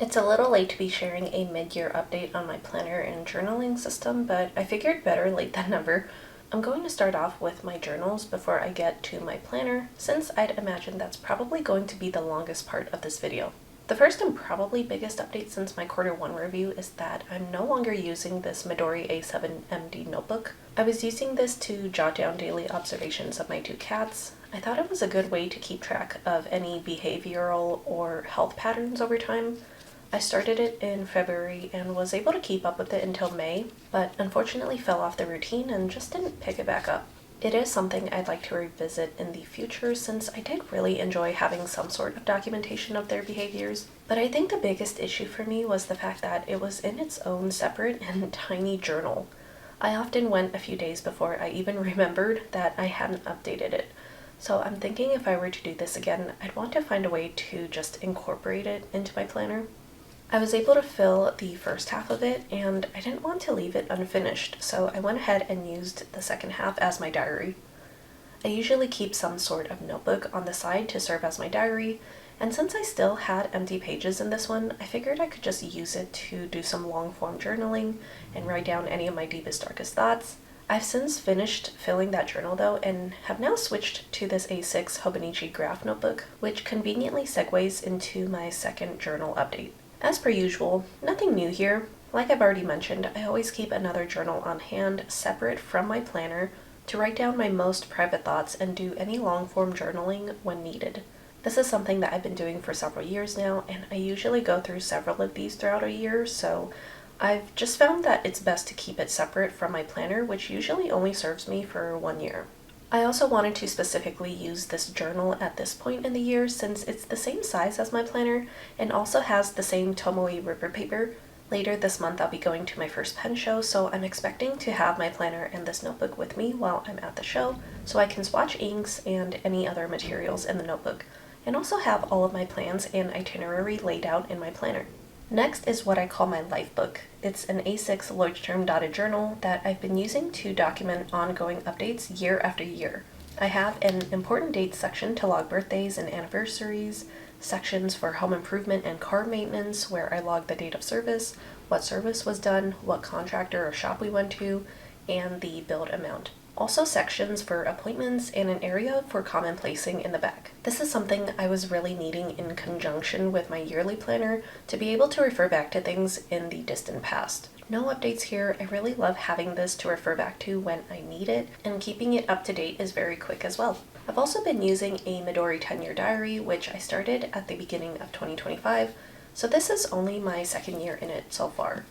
It's a little late to be sharing a mid-year update on my planner and journaling system, but I figured better late than never. I'm going to start off with my journals before I get to my planner, since I'd imagine that's probably going to be the longest part of this video. The first and probably biggest update since my Q1 review is that I'm no longer using this Midori MD notebook. I was using this to jot down daily observations of my two cats. I thought it was a good way to keep track of any behavioral or health patterns over time. I started it in February and was able to keep up with it until May, but unfortunately fell off the routine and just didn't pick it back up. It is something I'd like to revisit in the future since I did really enjoy having some sort of documentation of their behaviors, but I think the biggest issue for me was the fact that it was in its own separate and tiny journal. I often went a few days before I even remembered that I hadn't updated it. So I'm thinking if I were to do this again, I'd want to find a way to just incorporate it into my planner. I was able to fill the first half of it, and I didn't want to leave it unfinished, so I went ahead and used the second half as my diary. I usually keep some sort of notebook on the side to serve as my diary, and since I still had empty pages in this one, I figured I could just use it to do some long-form journaling and write down any of my deepest, darkest thoughts. I've since finished filling that journal though, and have now switched to this A6 Hobonichi graph notebook, which conveniently segues into my second journal update. As per usual, nothing new here. Like I've already mentioned, I always keep another journal on hand separate from my planner to write down my most private thoughts and do any long-form journaling when needed. This is something that I've been doing for several years now, and I usually go through several of these throughout a year, so I've just found that it's best to keep it separate from my planner, which usually only serves me for 1 year. I also wanted to specifically use this journal at this point in the year since it's the same size as my planner and also has the same Tomoe ribbon paper. Later this month I'll be going to my first pen show, so I'm expecting to have my planner and this notebook with me while I'm at the show so I can swatch inks and any other materials in the notebook, and also have all of my plans and itinerary laid out in my planner. Next is what I call my life book. It's an A6 Leuchtturm dotted journal that I've been using to document ongoing updates year after year. I have an important dates section to log birthdays and anniversaries, sections for home improvement and car maintenance where I log the date of service, what service was done, what contractor or shop we went to, and the billed amount. Also sections for appointments and an area for common placing in the back. This is something I was really needing in conjunction with my yearly planner to be able to refer back to things in the distant past. No updates here. I really love having this to refer back to when I need it, and keeping it up to date is very quick as well. I've also been using a Midori 10-year diary, which I started at the beginning of 2025, so this is only my second year in it so far.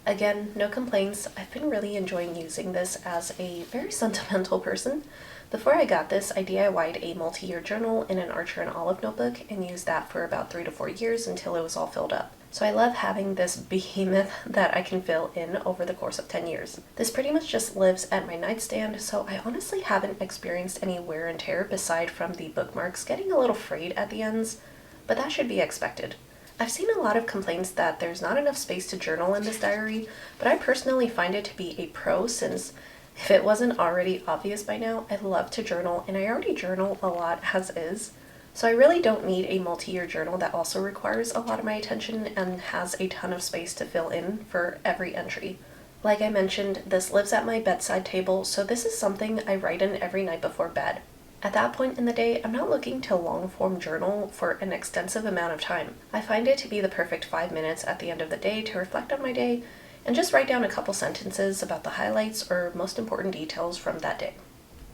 Again, no complaints. I've been really enjoying using this as a very sentimental person. Before I got this, I DIY'd a multi-year journal in an Archer and Olive notebook and used that for about 3 to 4 years until it was all filled up. So I love having this behemoth that I can fill in over the course of 10 years. This pretty much just lives at my nightstand, so I honestly haven't experienced any wear and tear beside from the bookmarks getting a little frayed at the ends, but that should be expected. I've seen a lot of complaints that there's not enough space to journal in this diary, but I personally find it to be a pro since if it wasn't already obvious by now, I love to journal and I already journal a lot as is. So I really don't need a multi-year journal that also requires a lot of my attention and has a ton of space to fill in for every entry. Like I mentioned, this lives at my bedside table, so this is something I write in every night before bed. At that point in the day, I'm not looking to long-form journal for an extensive amount of time. I find it to be the perfect 5 minutes at the end of the day to reflect on my day and just write down a couple sentences about the highlights or most important details from that day.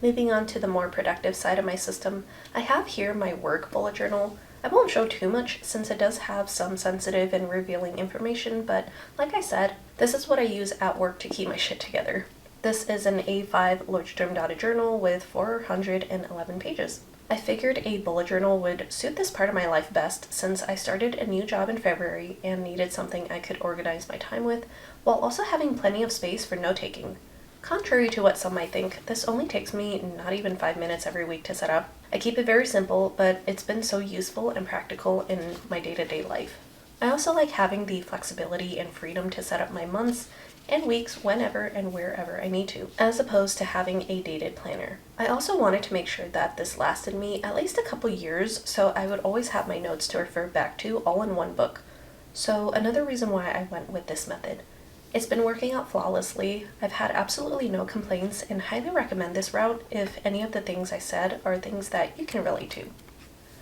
Moving on to the more productive side of my system, I have here my work bullet journal. I won't show too much since it does have some sensitive and revealing information, but like I said, this is what I use at work to keep my shit together. This is an A5 Leuchtturm dotted journal with 411 pages. I figured a bullet journal would suit this part of my life best since I started a new job in February and needed something I could organize my time with while also having plenty of space for note-taking. Contrary to what some might think, this only takes me not even 5 minutes every week to set up. I keep it very simple, but it's been so useful and practical in my day-to-day life. I also like having the flexibility and freedom to set up my months and weeks whenever and wherever I need to, as opposed to having a dated planner. I also wanted to make sure that this lasted me at least a couple years, so I would always have my notes to refer back to all in one book. So another reason why I went with this method. It's been working out flawlessly. I've had absolutely no complaints and highly recommend this route if any of the things I said are things that you can relate to.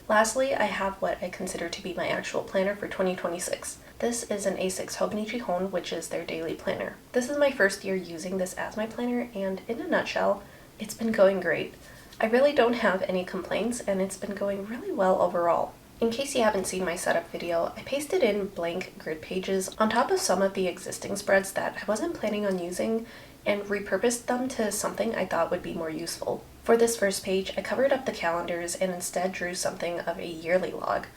Lastly, I have what I consider to be my actual planner for 2026. This is an A6 Hobonichi HON, which is their daily planner. This is my first year using this as my planner, and in a nutshell, it's been going great. I really don't have any complaints, and it's been going really well overall. In case you haven't seen my setup video, I pasted in blank grid pages on top of some of the existing spreads that I wasn't planning on using and repurposed them to something I thought would be more useful. For this first page, I covered up the calendars and instead drew something of a yearly log.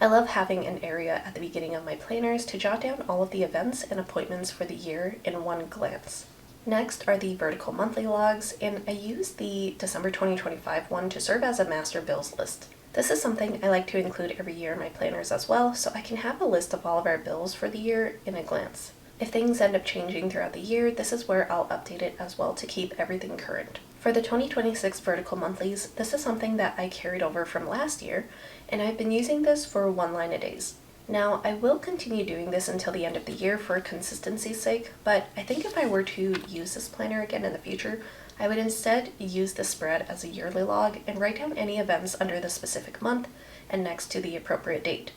I love having an area at the beginning of my planners to jot down all of the events and appointments for the year in one glance. Next are the vertical monthly logs, and I used the December 2025 one to serve as a master bills list. This is something I like to include every year in my planners as well, so I can have a list of all of our bills for the year in a glance. If things end up changing throughout the year, this is where I'll update it as well to keep everything current. For the 2026 vertical monthlies, this is something that I carried over from last year, and I've been using this for one-line-a-days. Now, I will continue doing this until the end of the year for consistency's sake, but I think if I were to use this planner again in the future, I would instead use this spread as a yearly log and write down any events under the specific month and next to the appropriate date.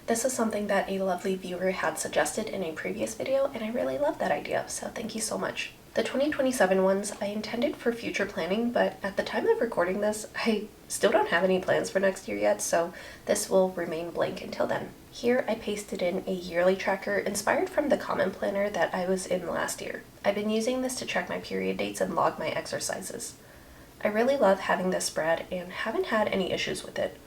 This is something that a lovely viewer had suggested in a previous video, and I really love that idea, so thank you so much. The 2027 ones I intended for future planning, but at the time of recording this, I still don't have any plans for next year yet, so this will remain blank until then. Here I pasted in a yearly tracker inspired from the common planner that I was in last year. I've been using this to track my period dates and log my exercises. I really love having this spread and haven't had any issues with it.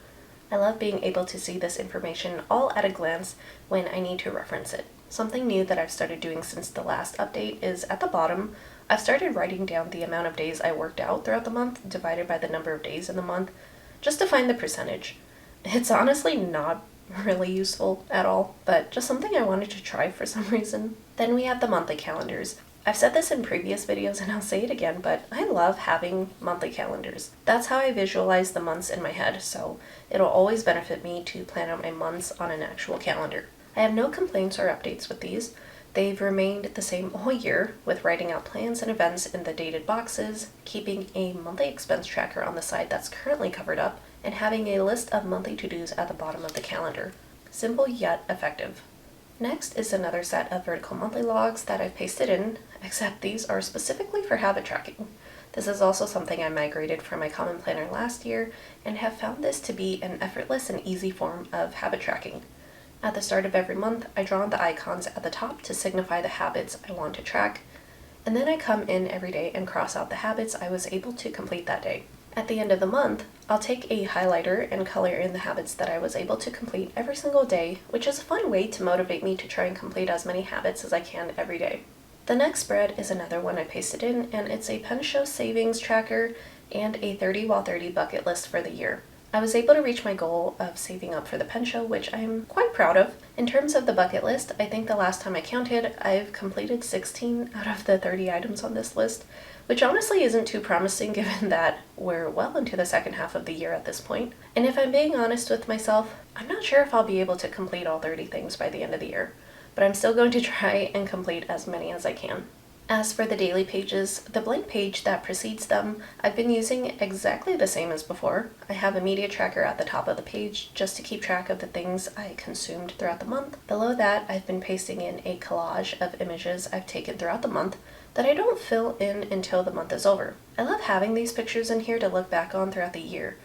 I love being able to see this information all at a glance when I need to reference it. Something new that I've started doing since the last update is at the bottom, I've started writing down the amount of days I worked out throughout the month divided by the number of days in the month, just to find the percentage. It's honestly not really useful at all, but just something I wanted to try for some reason. Then we have the monthly calendars. I've said this in previous videos and I'll say it again, but I love having monthly calendars. That's how I visualize the months in my head, so it'll always benefit me to plan out my months on an actual calendar. I have no complaints or updates with these. They've remained the same all year, with writing out plans and events in the dated boxes, keeping a monthly expense tracker on the side that's currently covered up, and having a list of monthly to-dos at the bottom of the calendar. Simple yet effective. Next is another set of vertical monthly logs that I've pasted in, except these are specifically for habit tracking. This is also something I migrated from my common planner last year and have found this to be an effortless and easy form of habit tracking. At the start of every month, I draw the icons at the top to signify the habits I want to track, and then I come in every day and cross out the habits I was able to complete that day. At the end of the month, I'll take a highlighter and color in the habits that I was able to complete every single day, which is a fun way to motivate me to try and complete as many habits as I can every day. The next spread is another one I pasted in, and it's a pen show savings tracker and a 30 while 30 bucket list for the year. I was able to reach my goal of saving up for the pen show, which I'm quite proud of. In terms of the bucket list, I think the last time I counted, I've completed 16 out of the 30 items on this list, which honestly isn't too promising given that we're well into the second half of the year at this point. And if I'm being honest with myself, I'm not sure if I'll be able to complete all 30 things by the end of the year, but I'm still going to try and complete as many as I can. As for the daily pages, the blank page that precedes them, I've been using exactly the same as before. I have a media tracker at the top of the page just to keep track of the things I consumed throughout the month. Below that, I've been pasting in a collage of images I've taken throughout the month that I don't fill in until the month is over. I love having these pictures in here to look back on throughout the year.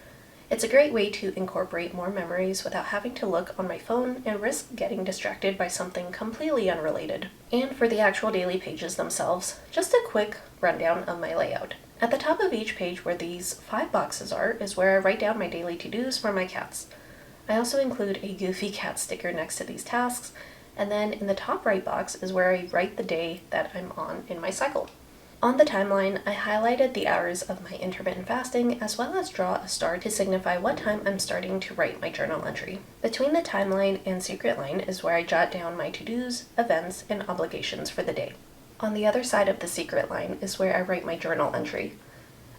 It's a great way to incorporate more memories without having to look on my phone and risk getting distracted by something completely unrelated. And for the actual daily pages themselves, just a quick rundown of my layout. At the top of each page where these 5 boxes are is where I write down my daily to-dos for my cats. I also include a goofy cat sticker next to these tasks, and then in the top right box is where I write the day that I'm on in my cycle. On the timeline, I highlighted the hours of my intermittent fasting as well as draw a star to signify what time I'm starting to write my journal entry. Between the timeline and secret line is where I jot down my to-dos, events, and obligations for the day. On the other side of the secret line is where I write my journal entry.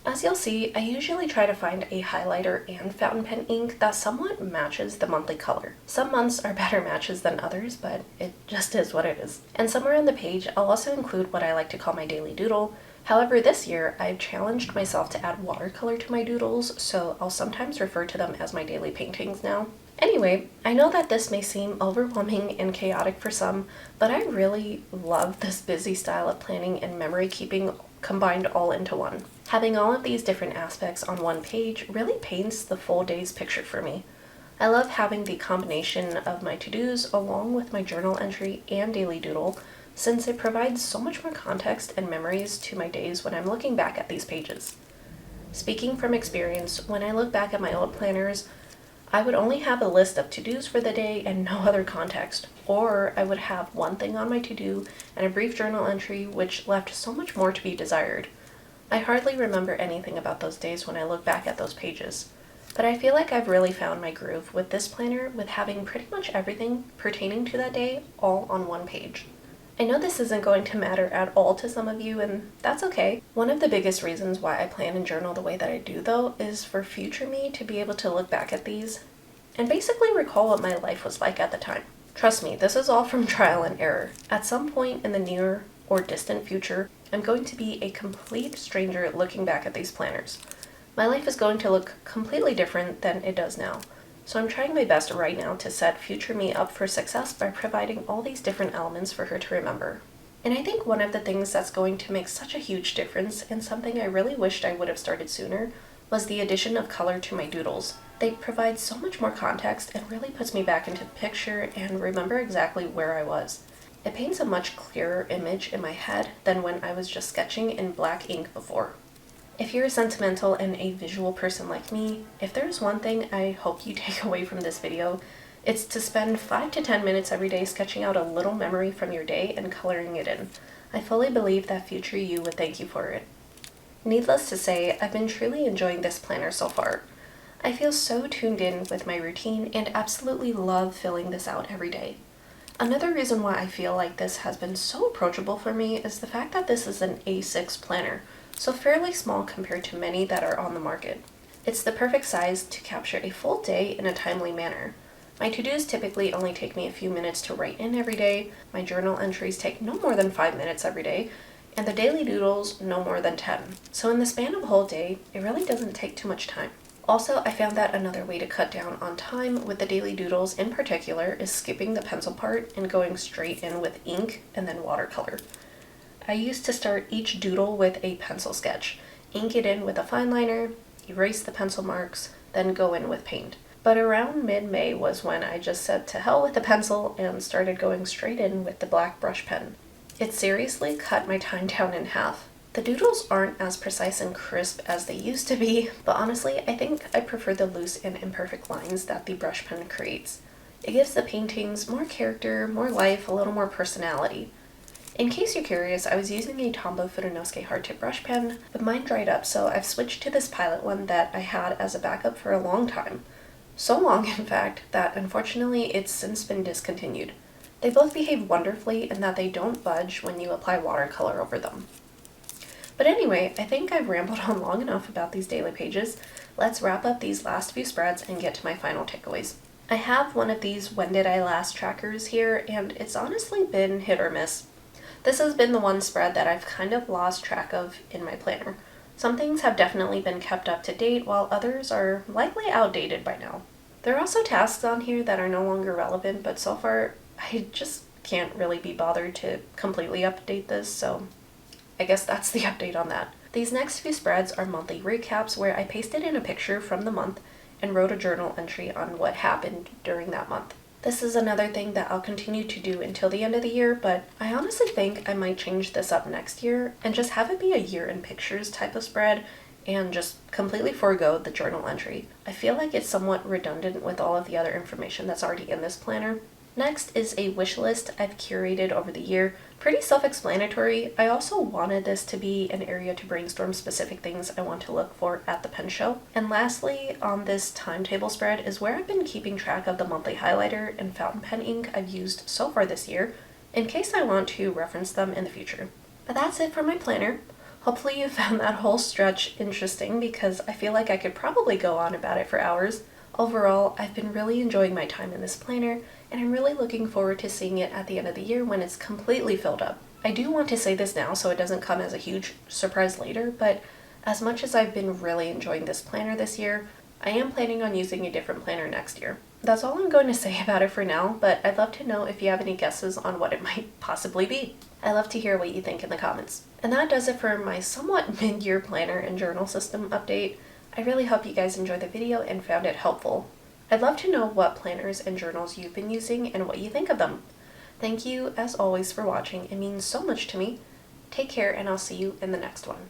As you'll see, I usually try to find a highlighter and fountain pen ink that somewhat matches the monthly color. Some months are better matches than others, but it just is what it is. And somewhere on the page, I'll also include what I like to call my daily doodle. However, this year, I've challenged myself to add watercolor to my doodles, so I'll sometimes refer to them as my daily paintings now. Anyway, I know that this may seem overwhelming and chaotic for some, but I really love this busy style of planning and memory keeping combined all into one. Having all of these different aspects on one page really paints the full day's picture for me. I love having the combination of my to-dos along with my journal entry and daily doodle, since it provides so much more context and memories to my days when I'm looking back at these pages. Speaking from experience, when I look back at my old planners, I would only have a list of to-dos for the day and no other context, or I would have one thing on my to-do and a brief journal entry which left so much more to be desired. I hardly remember anything about those days when I look back at those pages, but I feel like I've really found my groove with this planner with having pretty much everything pertaining to that day all on one page. I know this isn't going to matter at all to some of you, and that's okay. One of the biggest reasons why I plan and journal the way that I do, though, is for future me to be able to look back at these and basically recall what my life was like at the time. Trust me, this is all from trial and error. At some point in the near or distant future, I'm going to be a complete stranger looking back at these planners. My life is going to look completely different than it does now. So I'm trying my best right now to set future me up for success by providing all these different elements for her to remember. And I think one of the things that's going to make such a huge difference, and something I really wished I would have started sooner, was the addition of color to my doodles. They provide so much more context and really puts me back into the picture and remember exactly where I was. It paints a much clearer image in my head than when I was just sketching in black ink before. If you're a sentimental and a visual person like me, if there's one thing I hope you take away from this video, it's to spend 5 to 10 minutes every day sketching out a little memory from your day and coloring it in. I fully believe that future you would thank you for it. Needless to say, I've been truly enjoying this planner so far. I feel so tuned in with my routine and absolutely love filling this out every day. Another reason why I feel like this has been so approachable for me is the fact that this is an A6 planner, so fairly small compared to many that are on the market. It's the perfect size to capture a full day in a timely manner. My to-dos typically only take me a few minutes to write in every day, my journal entries take no more than 5 minutes every day, and the daily doodles no more than 10. So in the span of a whole day, it really doesn't take too much time. Also, I found that another way to cut down on time with the daily doodles in particular is skipping the pencil part and going straight in with ink and then watercolor. I used to start each doodle with a pencil sketch, ink it in with a fine liner, erase the pencil marks, then go in with paint. But around mid-May was when I just said to hell with the pencil and started going straight in with the black brush pen. It seriously cut my time down in half. The doodles aren't as precise and crisp as they used to be, but honestly, I think I prefer the loose and imperfect lines that the brush pen creates. It gives the paintings more character, more life, a little more personality. In case you're curious, I was using a Tombow Fudenosuke hardtip brush pen, but mine dried up, so I've switched to this Pilot one that I had as a backup for a long time. So long, in fact, that unfortunately it's since been discontinued. They both behave wonderfully in that they don't budge when you apply watercolor over them. But anyway, I think I've rambled on long enough about these daily pages. Let's wrap up these last few spreads and get to my final takeaways. I have one of these when did I last trackers here, and it's honestly been hit or miss. This has been the one spread that I've kind of lost track of in my planner. Some things have definitely been kept up to date, while others are likely outdated by now. There are also tasks on here that are no longer relevant, but so far I just can't really be bothered to completely update this, so I guess that's the update on that. These next few spreads are monthly recaps where I pasted in a picture from the month and wrote a journal entry on what happened during that month. This is another thing that I'll continue to do until the end of the year, but I honestly think I might change this up next year and just have it be a year in pictures type of spread and just completely forego the journal entry. I feel like it's somewhat redundant with all of the other information that's already in this planner. Next is a wish list I've curated over the year. Pretty self-explanatory. I also wanted this to be an area to brainstorm specific things I want to look for at the pen show. And lastly, on this timetable spread is where I've been keeping track of the monthly highlighter and fountain pen ink I've used so far this year, in case I want to reference them in the future. But that's it for my planner. Hopefully you found that whole stretch interesting because I feel like I could probably go on about it for hours. Overall, I've been really enjoying my time in this planner, and I'm really looking forward to seeing it at the end of the year when it's completely filled up. I do want to say this now so it doesn't come as a huge surprise later, but as much as I've been really enjoying this planner this year, I am planning on using a different planner next year. That's all I'm going to say about it for now, but I'd love to know if you have any guesses on what it might possibly be. I love to hear what you think in the comments. And that does it for my somewhat mid-year planner and journal system update. I really hope you guys enjoyed the video and found it helpful. I'd love to know what planners and journals you've been using and what you think of them. Thank you, as always, for watching. It means so much to me. Take care, and I'll see you in the next one.